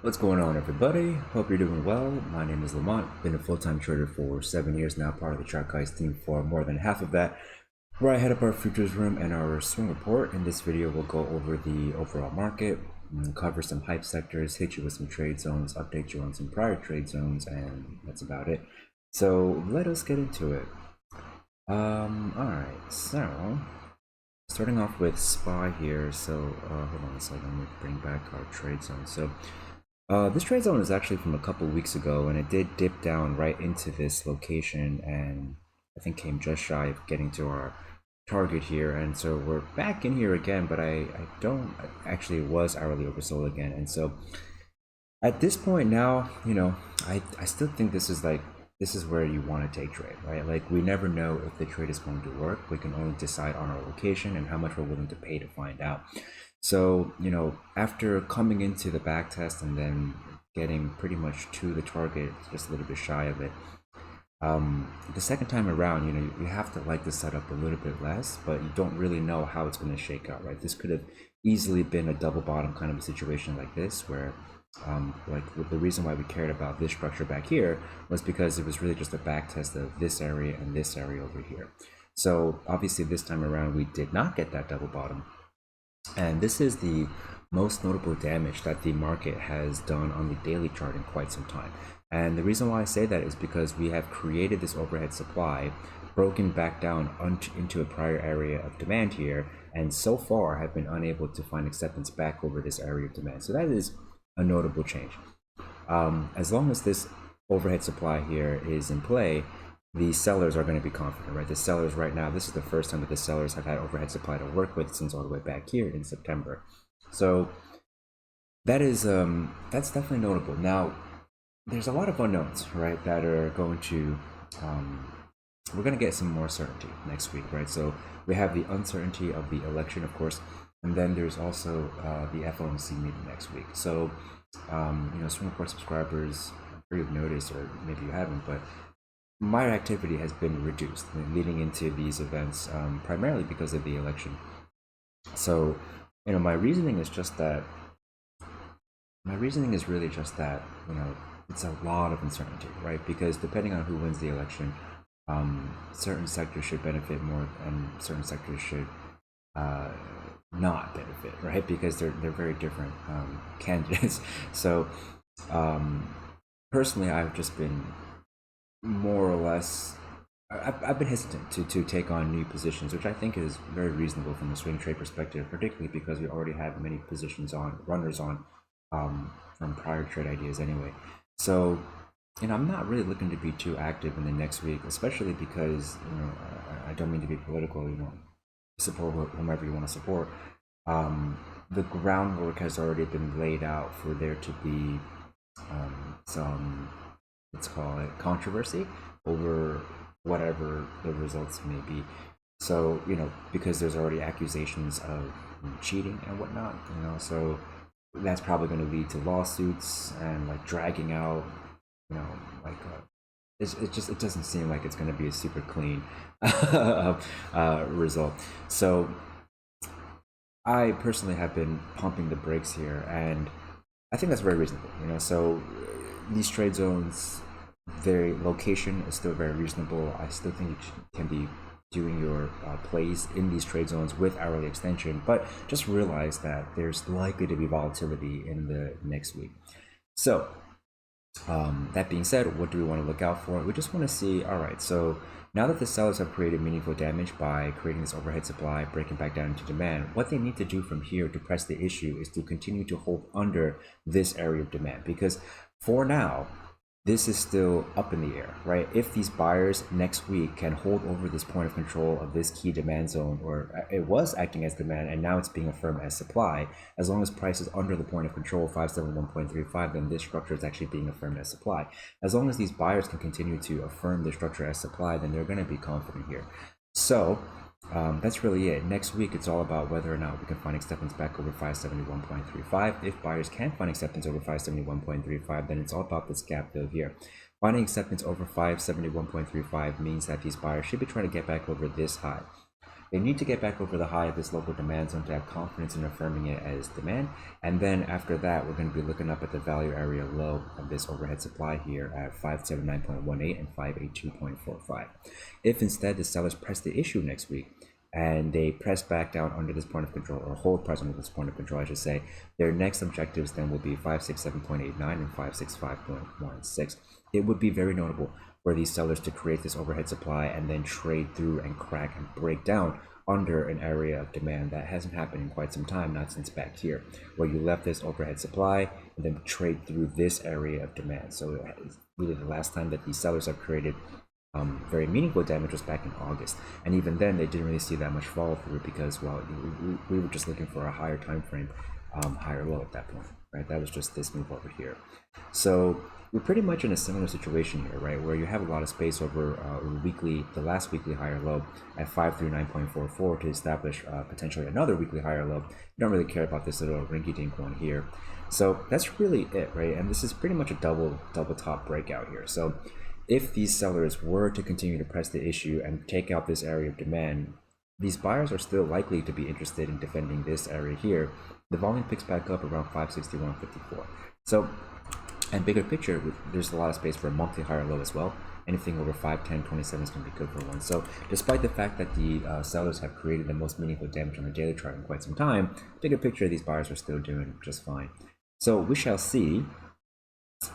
What's going on, everybody? Hope you're doing well. My name is Lamont. Been a full-time trader for 7 years now, part of the ChartGuys team for more than half of that, where I head up our futures room and our swing report. In this video, we'll go over the overall market, cover some hype sectors, hit you with some trade zones, update you on some prior trade zones, and that's about it. So let us get into it. Alright, so starting off with SPY here. So hold on a second, let me bring back our trade zone. So this trade zone is actually from a couple weeks ago, and it did dip down right into this location, and I think came just shy of getting to our target here. And so we're back in here again, but I don't actually, it was hourly oversold again. And so at this point now, you know, I still think this is where you want to take trade, right? Like, we never know if the trade is going to work. We can only decide on our location and how much we're willing to pay to find out. So, you know, after coming into the back test and then getting pretty much to the target, just a little bit shy of it, the second time around, you know, you have to like the setup a little bit less, but you don't really know how it's going to shake out, right? This could have easily been a double bottom kind of a situation like this, where like the reason why we cared about this structure back here was because it was really just a back test of this area and this area over here. So obviously this time around we did not get that double bottom, and this is the most notable damage that the market has done on the daily chart in quite some time. And the reason why I say that is because we have created this overhead supply, broken back down into a prior area of demand here, and so far have been unable to find acceptance back over this area of demand. So that is a notable change. As long as this overhead supply here is in play, the sellers are going to be confident, right? The sellers right now, this is the first time that the sellers have had overhead supply to work with since all the way back here in September. So that is that's definitely notable. Now, there's a lot of unknowns, right, that are going to we're going to get some more certainty next week, right? So we have the uncertainty of the election, of course, and then there's also the FOMC meeting next week. So you know, swing report subscribers, I'm sure you've noticed, or maybe you haven't, but my activity has been reduced leading into these events, primarily because of the election. So, you know, my reasoning is really just that, you know, it's a lot of uncertainty, right? Because depending on who wins the election, certain sectors should benefit more and certain sectors should not benefit, right? Because they're very different candidates. So personally, I've just been more or less, I've been hesitant to take on new positions, which I think is very reasonable from a swing trade perspective, particularly because we already have many positions on, runners on, from prior trade ideas anyway. So, you know, I'm not really looking to be too active in the next week, especially because, you know, I don't mean to be political, you know, support whomever you want to support. The groundwork has already been laid out for there to be some, let's call it, controversy over whatever the results may be. So, you know, because there's already accusations of cheating and whatnot, you know, so that's probably going to lead to lawsuits and like dragging out, you know, like it doesn't seem like it's going to be a super clean result. So I personally have been pumping the brakes here, and I think that's very reasonable, you know. So these trade zones, their location is still very reasonable. I still think you can be doing your plays in these trade zones with hourly extension, but just realize that there's likely to be volatility in the next week. So that being said, what do we want to look out for? We just want to see, all right, so now that the sellers have created meaningful damage by creating this overhead supply, breaking back down into demand, what they need to do from here to press the issue is to continue to hold under this area of demand, because for now, this is still up in the air, right? If these buyers next week can hold over this point of control of this key demand zone, or it was acting as demand and now it's being affirmed as supply, as long as price is under the point of control 571.35, then this structure is actually being affirmed as supply. As long as these buyers can continue to affirm the structure as supply, then they're going to be confident here. So that's really it. Next week, it's all about whether or not we can find acceptance back over 571.35. If buyers can find acceptance over 571.35, then it's all about this gap fill here. Finding acceptance over 571.35 means that these buyers should be trying to get back over this high. They need to get back over the high of this local demand zone to have confidence in affirming it as demand. And then after that, we're going to be looking up at the value area low of this overhead supply here at 579.18 and 582.45. If instead the sellers press the issue next week, and they press back down under this point of control, or hold price under this point of control, I should say, their next objectives then will be 567.89 and 565.16. It would be very notable for these sellers to create this overhead supply and then trade through and crack and break down under an area of demand that hasn't happened in quite some time, not since back here, where you left this overhead supply and then trade through this area of demand. So it's really the last time that these sellers have created very meaningful damage was back in August, and even then they didn't really see that much follow through because, well, we were just looking for a higher time frame, higher low at that point, right? That was just this move over here. So we're pretty much in a similar situation here, right, where you have a lot of space over the last weekly higher low at 539.44 to establish potentially another weekly higher low. You don't really care about this little rinky-dink one here. So that's really it, right? And this is pretty much a double top breakout here. So if these sellers were to continue to press the issue and take out this area of demand, these buyers are still likely to be interested in defending this area here. The volume picks back up around 561.54. So, and bigger picture, there's a lot of space for a monthly higher low as well. Anything over 510.27 is going to be good for one. So despite the fact that the sellers have created the most meaningful damage on the daily chart in quite some time, bigger picture, these buyers are still doing just fine. So we shall see.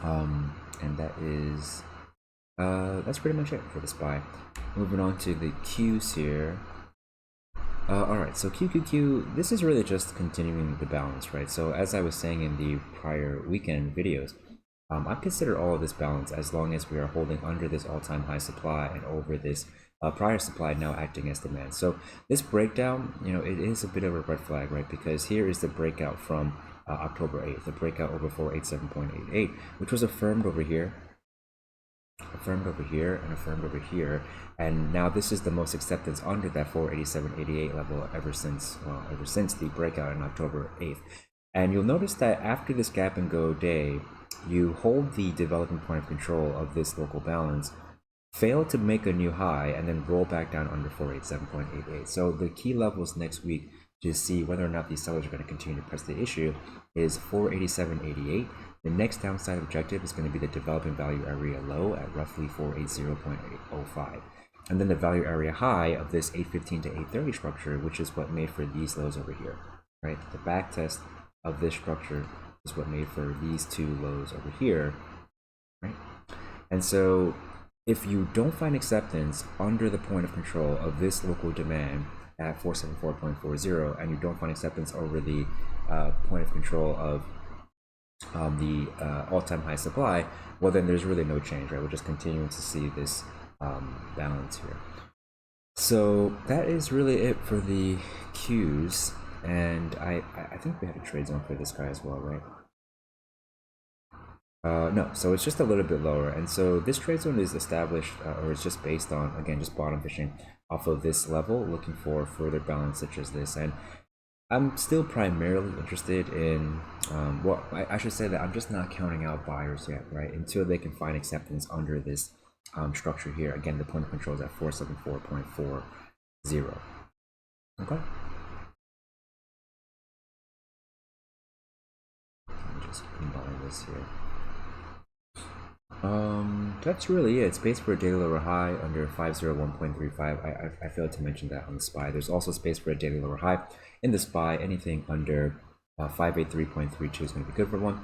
And that is... that's pretty much it for the SPY. Moving on to the Qs here. Alright, so QQQ, this is really just continuing the balance, right? So as I was saying in the prior weekend videos, I consider all of this balance as long as we are holding under this all-time high supply and over this prior supply now acting as demand. So this breakdown, you know, it is a bit of a red flag, right? Because here is the breakout from October 8th, the breakout over 487.88, which was affirmed over here, affirmed over here, and affirmed over here, and now this is the most acceptance under that 487.88 level ever since the breakout on October 8th. And you'll notice that after this gap and go day, you hold the developing point of control of this local balance, fail to make a new high, and then roll back down under 487.88. So the key levels next week to see whether or not these sellers are going to continue to press the issue is 487.88. The next downside objective is going to be the developing value area low at roughly 480.05. And then the value area high of this 815 to 830 structure, which is what made for these lows over here, right? The back test of this structure is what made for these two lows over here, right? And so if you don't find acceptance under the point of control of this local demand at 474.40, and you don't find acceptance over the point of control of the all-time high supply, well, then there's really no change, right? We're just continuing to see this balance here. So that is really it for the Qs, and I think we had a trade zone for this guy as well, right? No, so it's just a little bit lower, and so this trade zone is established, or it's just based on, again, just bottom fishing off of this level, looking for further balance such as this. And I'm still primarily interested in, well, I should say that I'm just not counting out buyers yet, right? Until they can find acceptance under this structure here. Again, the point of control is at 474.40. Okay. Let me just combine this here. That's really it. Space for a daily lower high under 501.35. I failed to mention that on the SPY. There's also space for a daily lower high in the SPY. Anything under 583.32 is going to be good for one.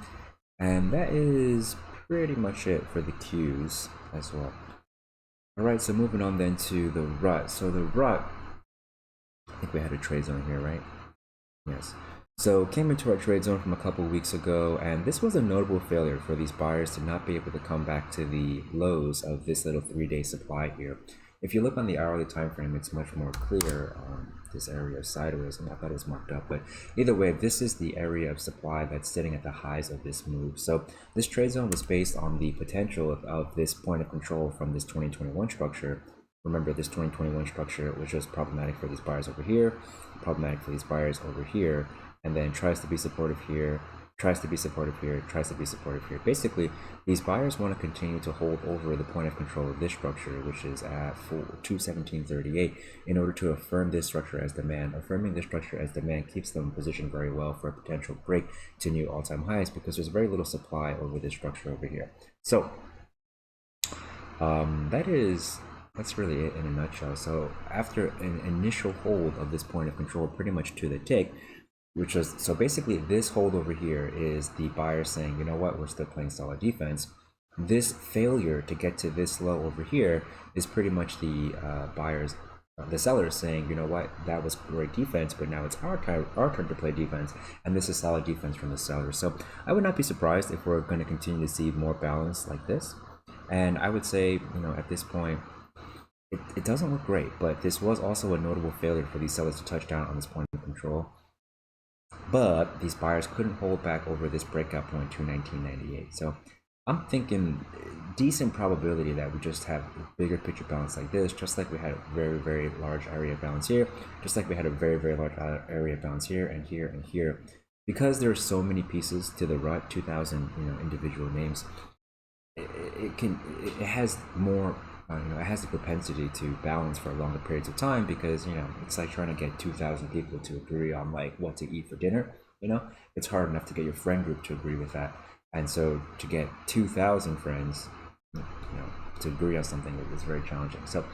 And that is pretty much it for the Qs as well. Alright, so moving on then to the RUT. So the RUT, I think we had a trade zone here, right? Yes. So came into our trade zone from a couple weeks ago, and this was a notable failure for these buyers to not be able to come back to the lows of this little 3-day supply here. If you look on the hourly time frame, it's much more clear on this area sideways, and I thought it was marked up. But either way, this is the area of supply that's sitting at the highs of this move. So this trade zone was based on the potential of this point of control from this 2021 structure. Remember, this 2021 structure, which was problematic for these buyers over here, problematic for these buyers over here, and then tries to be supportive here, tries to be supportive here, tries to be supportive here. Basically, these buyers want to continue to hold over the point of control of this structure, which is at 217.38, in order to affirm this structure as demand. Affirming this structure as demand keeps them positioned very well for a potential break to new all-time highs, because there's very little supply over this structure over here. So that's really it in a nutshell. So after an initial hold of this point of control, pretty much to the tick, which was, so basically this hold over here is the buyer saying, you know what, we're still playing solid defense. This failure to get to this low over here is pretty much the the sellers saying, you know what, that was great defense, but now it's our turn to play defense, and this is solid defense from the sellers. So I would not be surprised if we're going to continue to see more balance like this. And I would say, you know, at this point, it doesn't look great, but this was also a notable failure for these sellers to touch down on this point of control. But these buyers couldn't hold back over this breakout point, 219.98. So I'm thinking decent probability that we just have a bigger picture balance like this, just like we had a very, very large area balance here, just like we had a very, very large area balance here and here and here. Because there are so many pieces to the rut, 2,000, you know, individual names, it has more, it has the propensity to balance for longer periods of time, because, you know, it's like trying to get 2,000 people to agree on like what to eat for dinner. You know, it's hard enough to get your friend group to agree with that, and so to get 2,000 friends, you know, to agree on something is very challenging. So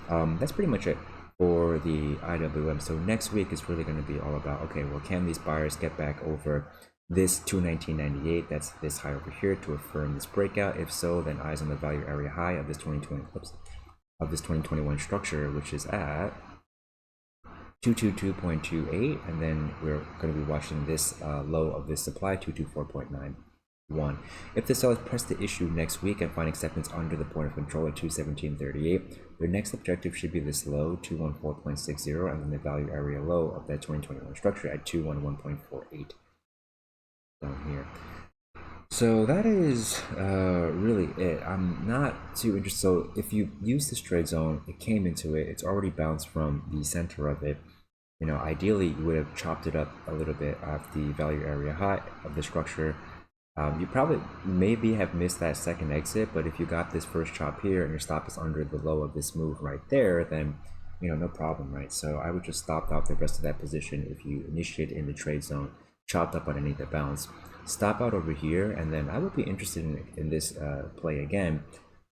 that's pretty much it for the IWM. So next week is really going to be all about, okay, well, can these buyers get back over this 219.98, that's this high over here, to affirm this breakout? If so, then eyes on the value area high of this 2021 structure, which is at 222.28, and then we're going to be watching this low of this supply, 224.91. If the sellers press the issue next week and find acceptance under the point of control at 217.38, their next objective should be this low, 214.60, and then the value area low of that 2021 structure at 211.48. Down here. So that is really it. I'm not too interested. So if you use this trade zone, it came into it, it's already bounced from the center of it. You know, ideally you would have chopped it up a little bit off the value area high of the structure. You probably maybe have missed that second exit, but if you got this first chop here and your stop is under the low of this move right there, then, you know, no problem, right? So I would just stop out the rest of that position if you initiate in the trade zone, chopped up underneath the bounce, stop out over here, and then I would be interested in this play again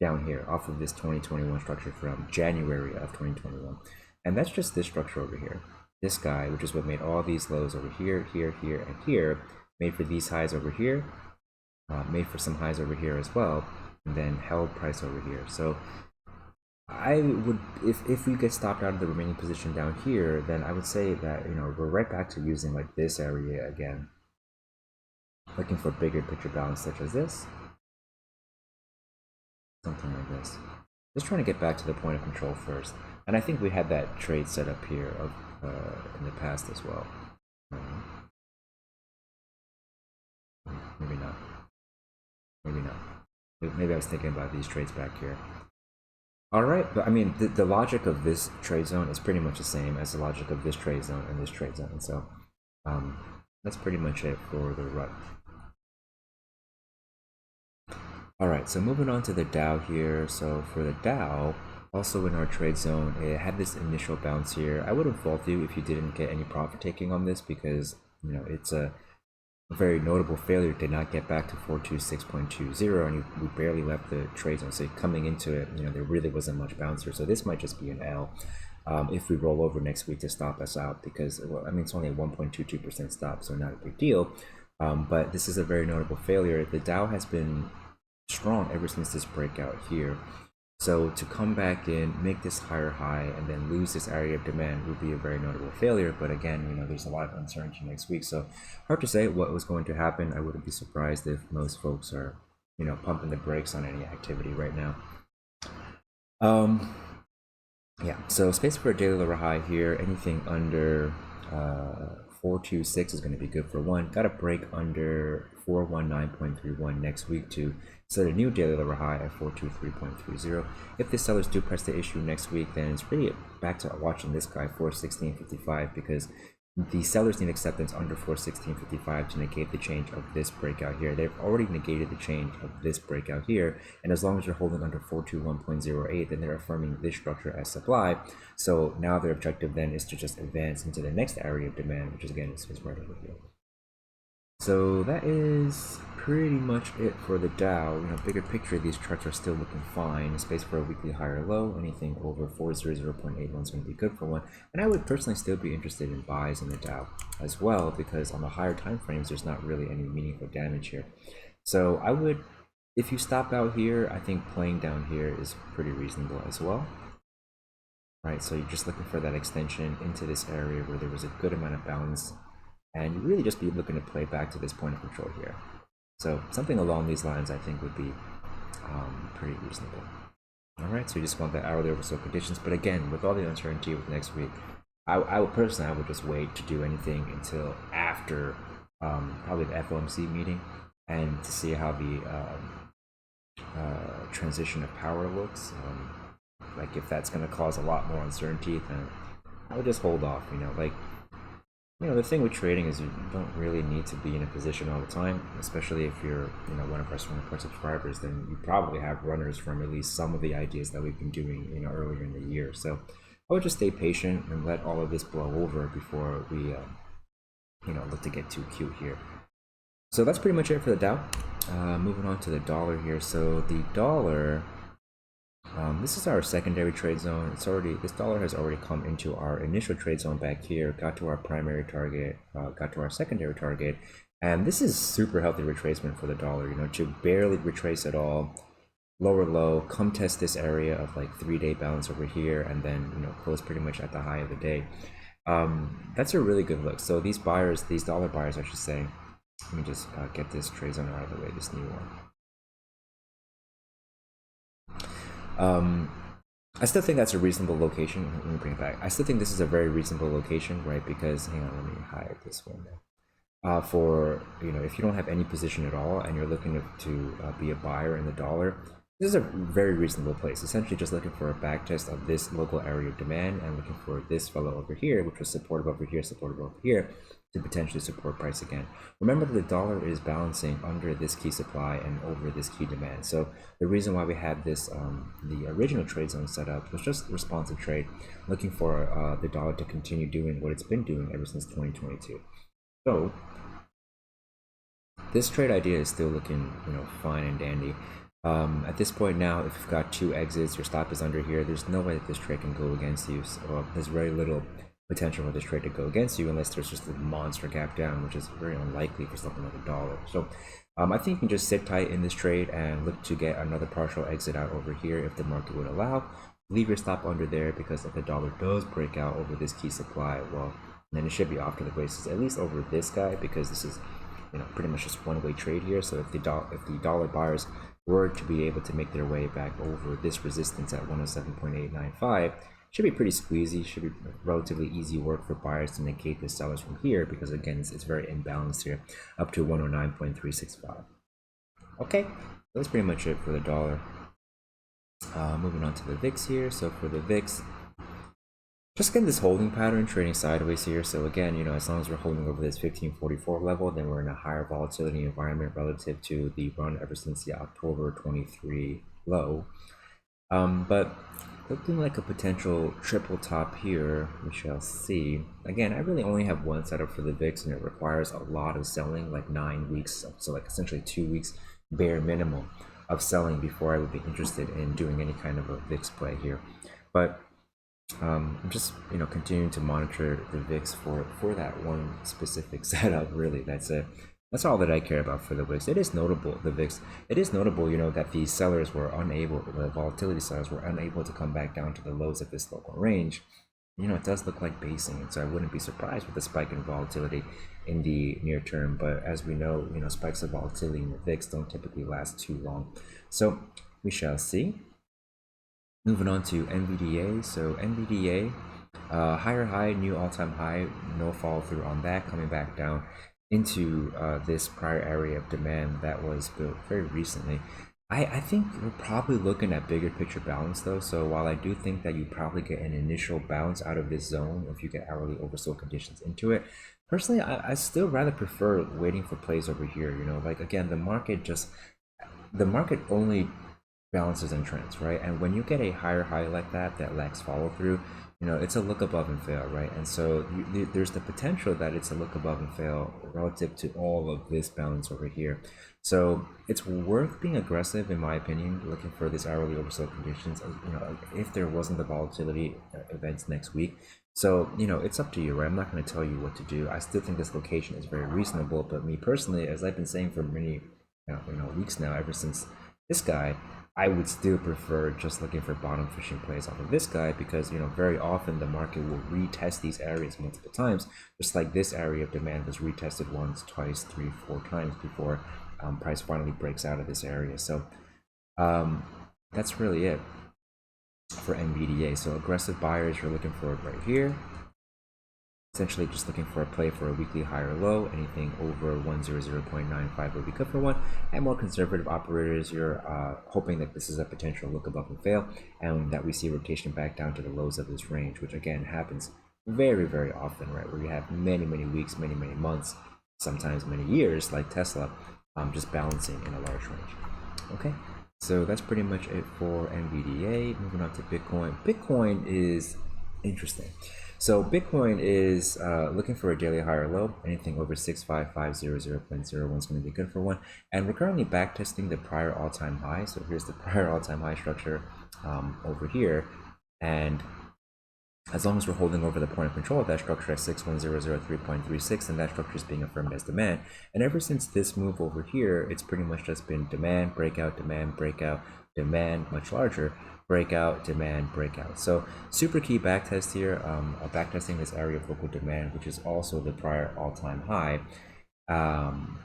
down here off of this 2021 structure from January of 2021. And that's just this structure over here, this guy, which is what made all these lows over here, here, here, and here, made for these highs over here, made for some highs over here as well, and then held price over here. So I would, if we get stopped out of the remaining position down here, then I would say that, you know, we're right back to using like this area again, looking for bigger picture balance such as this, something like this. Just trying to get back to the point of control first. And I think we had that trade set up here of in the past as well. Maybe not. Maybe not. Maybe I was thinking about these trades back here. All right, but I mean, the logic of this trade zone is pretty much the same as the logic of this trade zone and this trade zone. So that's pretty much it for the rut. All right, so moving on to the Dow here. So for the Dow, also in our trade zone, it had this initial bounce here. I wouldn't fault you if you didn't get any profit taking on this, because, you know, it's a very notable failure to not get back to 426.20, and we barely left the trade zone. So coming into it, you know, there really wasn't much bounce here. So this might just be an L if we roll over next week to stop us out, because, well, I mean, it's only a 1.22% stop, so not a big deal. But this is a very notable failure. The Dow has been strong ever since this breakout here. So to come back in, make this higher high, and then lose this area of demand would be a very notable failure. But again, you know, there's a lot of uncertainty next week, so hard to say what was going to happen. I wouldn't be surprised if most folks are, you know, pumping the brakes on any activity right now. Yeah, so space for a daily lower high here. Anything under 426 is going to be good for one. Got a break under 419.31 next week to set a new daily lower high at 423.30. If the sellers do press the issue next week, then it's really back to watching this guy 416.55, because the sellers need acceptance under 416.55 to negate the change of this breakout here. They've already negated the change of this breakout here, and as long as you're holding under 421.08, then they're affirming this structure as supply. So now their objective then is to just advance into the next area of demand, which is again is right over here. So that is pretty much it for the Dow. Bigger picture, these charts are still looking fine. Space for a weekly higher low. Anything over 400.81 is going to be good for one. And I would personally still be interested in buys in the Dow as well, because on the higher time frames, there's not really any meaningful damage here. So I would, if you stop out here, I think playing down here is pretty reasonable as well. Right, so you're just looking for that extension into this area where there was a good amount of balance, and you really just be looking to play back to this point of control here. So something along these lines I think would be pretty reasonable. Alright, so you just want that hourly oversold conditions, but again, with all the uncertainty with next week, I would personally, I would just wait to do anything until after probably the FOMC meeting, and to see how the transition of power looks. Like if that's going to cause a lot more uncertainty, then I would just hold off. The thing with trading is you don't really need to be in a position all the time, especially if you're, one of our Swing Report subscribers. Then you probably have runners from at least some of the ideas that we've been doing, earlier in the year. So I would just stay patient and let all of this blow over before we, look to get too cute here. So that's pretty much it for the Dow. Moving on to the dollar here. So the dollar. This is our secondary trade zone. This dollar has already come into our initial trade zone back here, got to our primary target, got to our secondary target, and this is super healthy retracement for the dollar. To barely retrace at all, lower low, come test this area of like 3-day balance over here, and then close pretty much at the high of the day. That's a really good look. So these buyers, these dollar buyers, I should say. Let me just get this trade zone out of the way. This new one. I still think that's a reasonable location. Let me bring it back. I still think this is a very reasonable location, right? Because, hang on, let me hide this one there. For, if you don't have any position at all and you're looking to be a buyer in the dollar, this is a very reasonable place. Essentially just looking for a back test of this local area of demand and looking for this fellow over here, which was supportive over here, to potentially support price again. Remember that the dollar is balancing under this key supply and over this key demand. So the reason why we had this, the original trade zone set up was just responsive trade, looking for the dollar to continue doing what it's been doing ever since 2022. So this trade idea is still looking, fine and dandy. At this point now, if you've got 2 exits, your stop is under here, there's no way that this trade can go against you. So there's very little potential for this trade to go against you unless there's just a monster gap down, which is very unlikely for something like a dollar. So I think you can just sit tight in this trade and look to get another partial exit out over here if the market would allow. Leave your stop under there, because if the dollar does break out over this key supply, well, then it should be off to the races, at least over this guy, because this is pretty much just one-way trade here. So if the dollar buyers were to be able to make their way back over this resistance at 107.895, should be pretty squeezy, should be relatively easy work for buyers to negate the sellers from here, because again, it's very imbalanced here, up to 109.365. Okay, that's pretty much it for the dollar. Moving on to the VIX here. So for the VIX, just getting this holding pattern, trading sideways here. So again, as long as we're holding over this 1544 level, then we're in a higher volatility environment relative to the run ever since the October 23 low. But looking like a potential triple top here, we shall see. Again, I really only have one setup for the VIX, and it requires a lot of selling, like 9 weeks, so like essentially 2 weeks bare minimum of selling before I would be interested in doing any kind of a VIX play here. But I'm just continuing to monitor the VIX for that one specific setup. Really, that's it. That's all that I care about for the VIX. It is notable, the VIX. It is notable, that the sellers were unable, the volatility sellers were unable to come back down to the lows of this local range. It does look like basing, and so I wouldn't be surprised with a spike in volatility in the near term. But as we know, spikes of volatility in the VIX don't typically last too long. So we shall see. Moving on to NVDA. So NVDA, higher high, new all-time high, no follow through on that, coming back down into this prior area of demand that was built very recently. I think we're probably looking at bigger picture balance though. So while I do think that you probably get an initial bounce out of this zone if you get hourly oversold conditions into it, personally, I still rather prefer waiting for plays over here. You know, like again, the market only balances and trends, right? And when you get a higher high like that lacks follow through, you know, it's a look above and fail, right? And so there's the potential that it's a look above and fail relative to all of this balance over here. So it's worth being aggressive, in my opinion, looking for this hourly oversold conditions, you know, if there wasn't the volatility events next week. So, you know, it's up to you, right? I'm not going to tell you what to do. I still think this location is very reasonable, but me personally, as I've been saying for many weeks now, ever since this guy, I would still prefer just looking for bottom fishing plays off of this guy, because you know very often the market will retest these areas multiple times, just like this area of demand was retested once, twice, three, four times before price finally breaks out of this area. So that's really it for NVDA. So aggressive buyers, you're looking for it right here. Essentially just looking for a play for a weekly high or low. Anything over 100.95 will be good for one. And more conservative operators, you're hoping that this is a potential look above and fail, and that we see rotation back down to the lows of this range, which again happens very, very often, right? Where you have many, many weeks, many, many months, sometimes many years, like Tesla, just balancing in a large range. Okay, so that's pretty much it for NVDA. Moving on to Bitcoin. Bitcoin is interesting. So Bitcoin is looking for a daily high or low. Anything over 65500.01 is going to be good for one. And we're currently backtesting the prior all-time high. So here's the prior all-time high structure over here. And as long as we're holding over the point of control of that structure at 61003.36, and that structure is being affirmed as demand. And ever since this move over here, it's pretty much just been demand, breakout, demand, much larger, breakout, demand, breakout. So super key backtest here, backtesting this area of local demand, which is also the prior all-time high.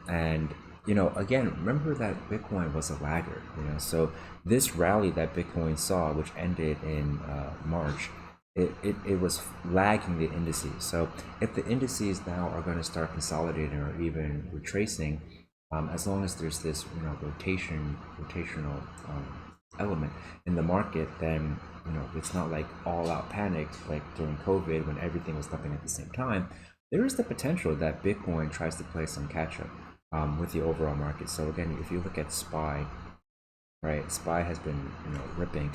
And you know, again, remember that Bitcoin was a laggard, you know, so this rally that Bitcoin saw, which ended in March, it was lagging the indices. So if the indices now are going to start consolidating or even retracing, as long as there's this rotational element in the market, then you know it's not like all out panic like during COVID when everything was dumping at the same time. There is the potential that Bitcoin tries to play some catch up with the overall market. So again, if you look at SPY, right, SPY has been ripping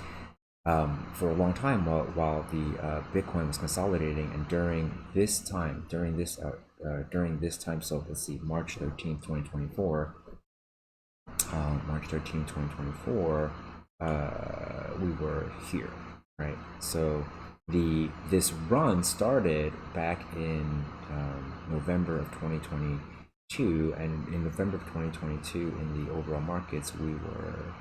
for a long time while the Bitcoin was consolidating, and during this time, so let's see, March 13th, 2024, we were here, right? So this run started back in November of 2022, and in November of 2022 in the overall markets we were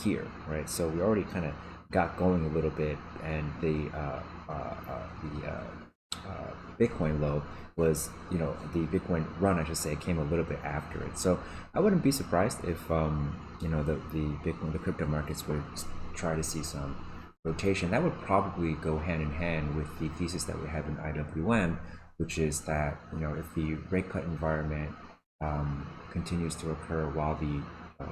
here, right? So we already kind of got going a little bit, and the Bitcoin low was, the Bitcoin run, I should say, came a little bit after it. So I wouldn't be surprised if the crypto markets would try to see some rotation. That would probably go hand in hand with the thesis that we have in IWM, which is that if the rate cut environment continues to occur while the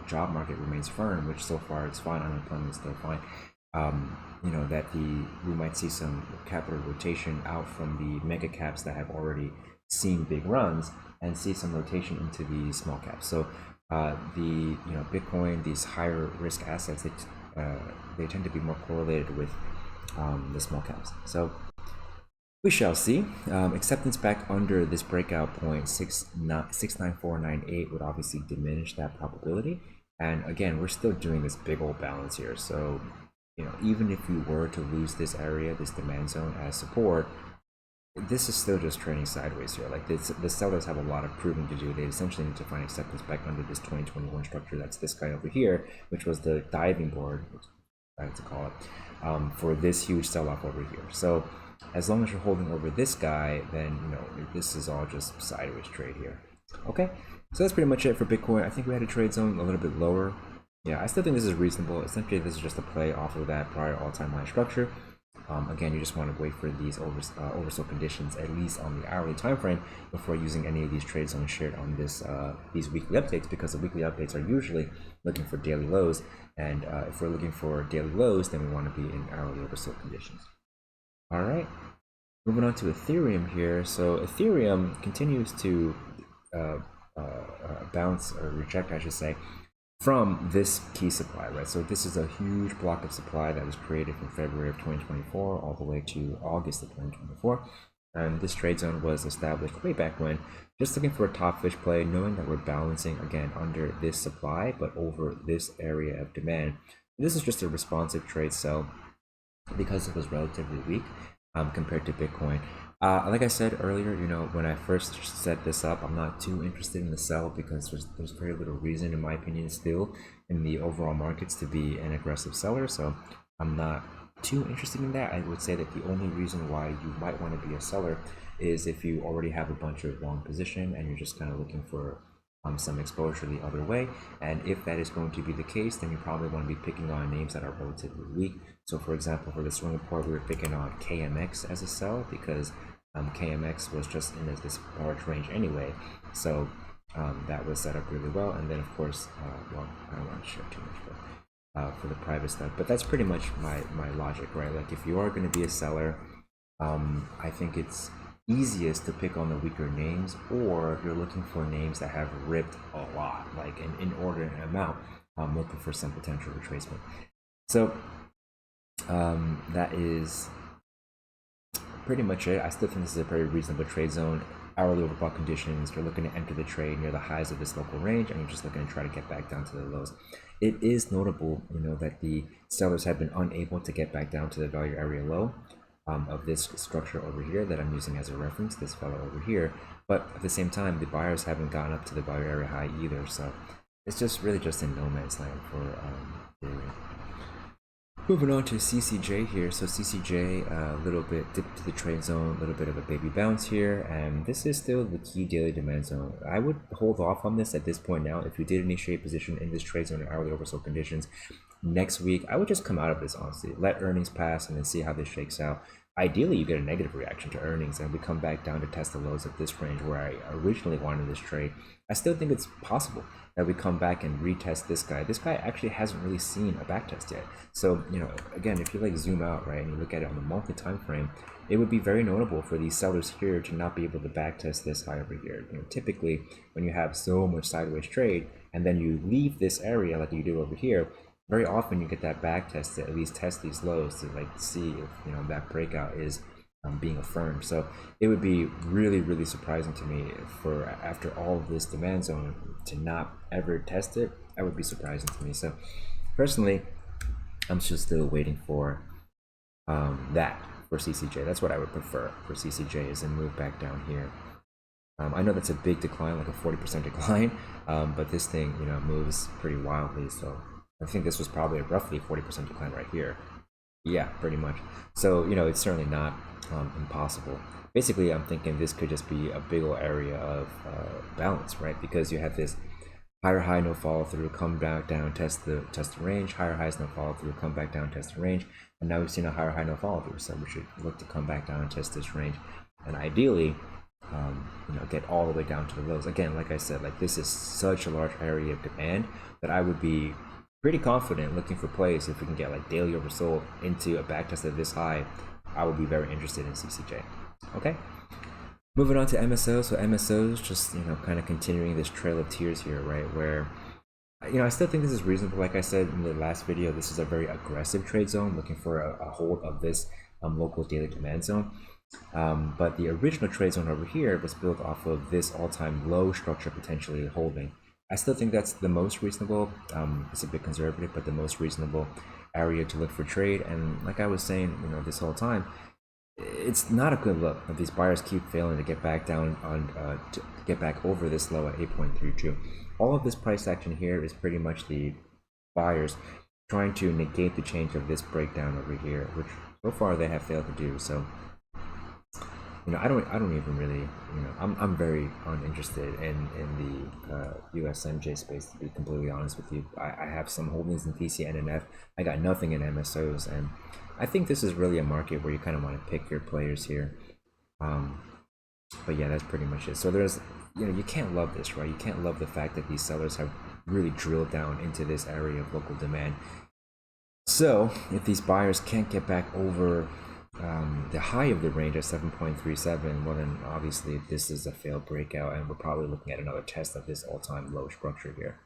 job market remains firm, which so far it's fine, unemployment is still fine, that we might see some capital rotation out from the mega caps that have already seen big runs, and see some rotation into the small caps. So Bitcoin, these higher risk assets, they tend to be more correlated with the small caps. So we shall see. Acceptance back under this breakout point 69498 would obviously diminish that probability. And again, we're still doing this big old balance here. So even if we were to lose this area, this demand zone as support, this is still just trading sideways here. Like the sellers have a lot of proving to do. They essentially need to find acceptance back under this 2021 structure. That's this guy over here, which was the diving board, I like to call it, for this huge sell-off over here. So as long as you're holding over this guy, then this is all just sideways trade here. Okay, so that's pretty much it for Bitcoin. I think we had a trade zone a little bit lower. Yeah, I still think this is reasonable. Essentially, this is just a play off of that prior all-time high structure. Again, you just want to wait for these oversold conditions, at least on the hourly time frame, before using any of these trade zones shared on this these weekly updates, because the weekly updates are usually looking for daily lows, and if we're looking for daily lows, then we want to be in hourly oversold conditions. All right, moving on to Ethereum here. So Ethereum continues to bounce, or reject, I should say, from this key supply, right? So this is a huge block of supply that was created from February of 2024 all the way to August of 2024. And this trade zone was established way back when, just looking for a top fish play, knowing that we're balancing again under this supply, but over this area of demand. This is just a responsive trade sell because it was relatively weak compared to Bitcoin. Like I said earlier, you know, when I first set this up, I'm not too interested in the sell because there's very little reason, in my opinion, still in the overall markets to be an aggressive seller. So I'm not too interested in that. I would say that the only reason why you might want to be a seller is if you already have a bunch of long position and you're just kind of looking for some exposure the other way. And if that is going to be the case, then you probably want to be picking on names that are relatively weak. So for example, for the swing report, we were picking on KMX as a sell because KMX was just in this large range anyway. So that was set up really well. And then of course, well, I don't want to share too much, but for the private stuff, but that's pretty much my logic, right? Like if you are going to be a seller, I think it's easiest to pick on the weaker names, or if you're looking for names that have ripped a lot, like an inordinate amount, looking for some potential retracement. So that is pretty much it. I still think this is a very reasonable trade zone. Hourly overbought conditions, you're looking to enter the trade near the highs of this local range, and you're just looking to try to get back down to the lows. It is notable, you know, that the sellers have been unable to get back down to the value area low of this structure over here that I'm using as a reference, this fellow over here. But at the same time, the buyers haven't gotten up to the value area high either. So it's just really just in no man's land for moving on to CCJ here. So CCJ, a little bit dipped to the trade zone, a little bit of a baby bounce here, and this is still the key daily demand zone. I would hold off on this at this point now. If you did initiate position in this trade zone in hourly oversold conditions next week, I would just come out of this, honestly. Let earnings pass and then see how this shakes out. Ideally, you get a negative reaction to earnings and we come back down to test the lows of this range where I originally wanted this trade. I still think it's possible that we come back and retest this guy. This guy actually hasn't really seen a backtest yet. So, you know, again, if you like zoom out, right, and you look at it on the monthly time frame, it would be very notable for these sellers here to not be able to backtest this high over here. You know, typically when you have so much sideways trade and then you leave this area like you do over here, very often you get that back test to at least test these lows to like see if, you know, that breakout is being affirmed. So it would be really, really surprising to me for after all of this demand zone to not ever test it. That would be surprising to me. So personally, I'm just still waiting for that for CCJ. That's what I would prefer for CCJ, is a move back down here. I know that's a big decline, like a 40% decline, but this thing, you know, moves pretty wildly. So I think this was probably a roughly 40% decline right here. Yeah, pretty much. So, you know, it's certainly not impossible. Basically, I'm thinking this could just be a big old area of balance, right? Because you have this higher high, no follow through, come back down, test the range, higher highs, no follow through, come back down, test the range, and now we've seen a higher high, no follow through. So we should look to come back down and test this range, and ideally, you know, get all the way down to the lows. Again, like I said, like this is such a large area of demand that I would be pretty confident looking for plays. If we can get like daily oversold into a backtest of this high, I would be very interested in CCJ. Okay, moving on to MSOS. So MSOS, just, you know, kind of continuing this trail of tears here, right? Where, you know, I still think this is reasonable. Like I said in the last video, this is a very aggressive trade zone, looking for a hold of this local daily demand zone. But the original trade zone over here was built off of this all-time low structure potentially holding. I still think that's the most reasonable. It's a bit conservative, but the most reasonable area to look for trade. And like I was saying, you know, this whole time, it's not a good look if these buyers keep failing to get back down on to get back over this low at 8.32. All of this price action here is pretty much the buyers trying to negate the change of this breakdown over here, which so far they have failed to do. So I don't even really, I'm very uninterested in the USMJ space, to be completely honest with you. I have some holdings in TCNNF. I got nothing in MSOs, and I think this is really a market where you kind of want to pick your players here. But yeah, that's pretty much it. So there's, you can't love this, right? You can't love the fact that these sellers have really drilled down into this area of local demand. So if these buyers can't get back over the high of the range at 7.37, well then obviously this is a failed breakout, and we're probably looking at another test of this all-time low structure here.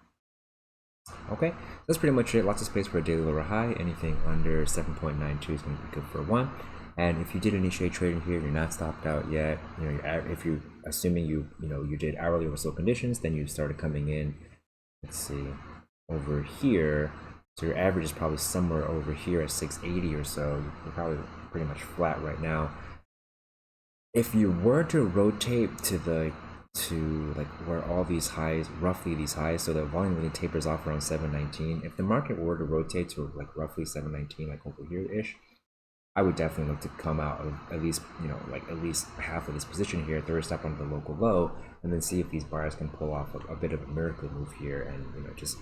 Okay, that's pretty much it. Lots of space for a daily lower high. Anything under 7.92 is going to be good for one. And if you did initiate trading here, you're not stopped out yet. If you assuming you did hourly or slow conditions, then you started coming in. Let's see, over here. So your average is probably somewhere over here at 680 or so. You're probably pretty much flat right now. If you were to rotate to like where all these highs, roughly these highs, so the volume really tapers off around 719. If the market were to rotate to like roughly 719, like over here ish, I would definitely look to come out of at least, at least half of this position here, throw a stop on the local low, and then see if these buyers can pull off a bit of a miracle move here and just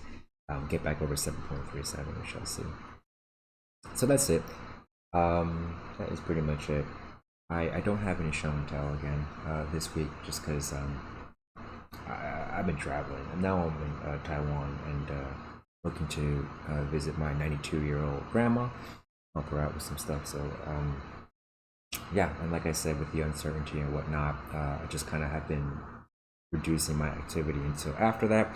get back over 7.37. We shall see. So that's it. That is pretty much it. I don't have any show and tell again this week, just because I've been traveling, and now I'm in Taiwan and looking to visit my 92-year-old grandma, help her out with some stuff. So yeah, and like I said, with the uncertainty and whatnot, I just kind of have been reducing my activity until after that.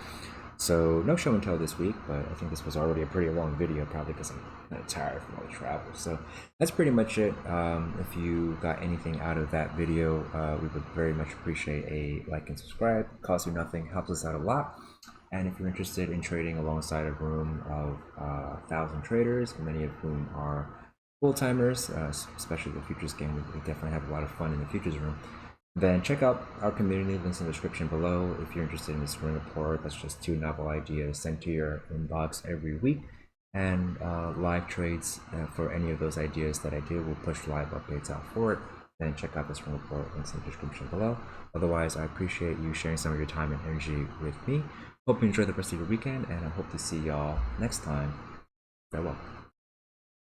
So no show and tell this week, but I think this was already a pretty long video, probably because I'm kind of tired from all the travel. So that's pretty much it. If you got anything out of that video, we would very much appreciate a like and subscribe. It costs you nothing, helps us out a lot. And if you're interested in trading alongside a room of 1,000 traders, many of whom are full-timers, especially the futures game, we definitely have a lot of fun in the futures room, then check out our community, links in the description below. If you're interested in this swing report, that's just 2 novel ideas sent to your inbox every week, and live trades for any of those ideas that I do. We'll push live updates out for it. Then check out this swing report, links in the description below. Otherwise, I appreciate you sharing some of your time and energy with me. Hope you enjoy the rest of your weekend, and I hope to see y'all next time. Farewell.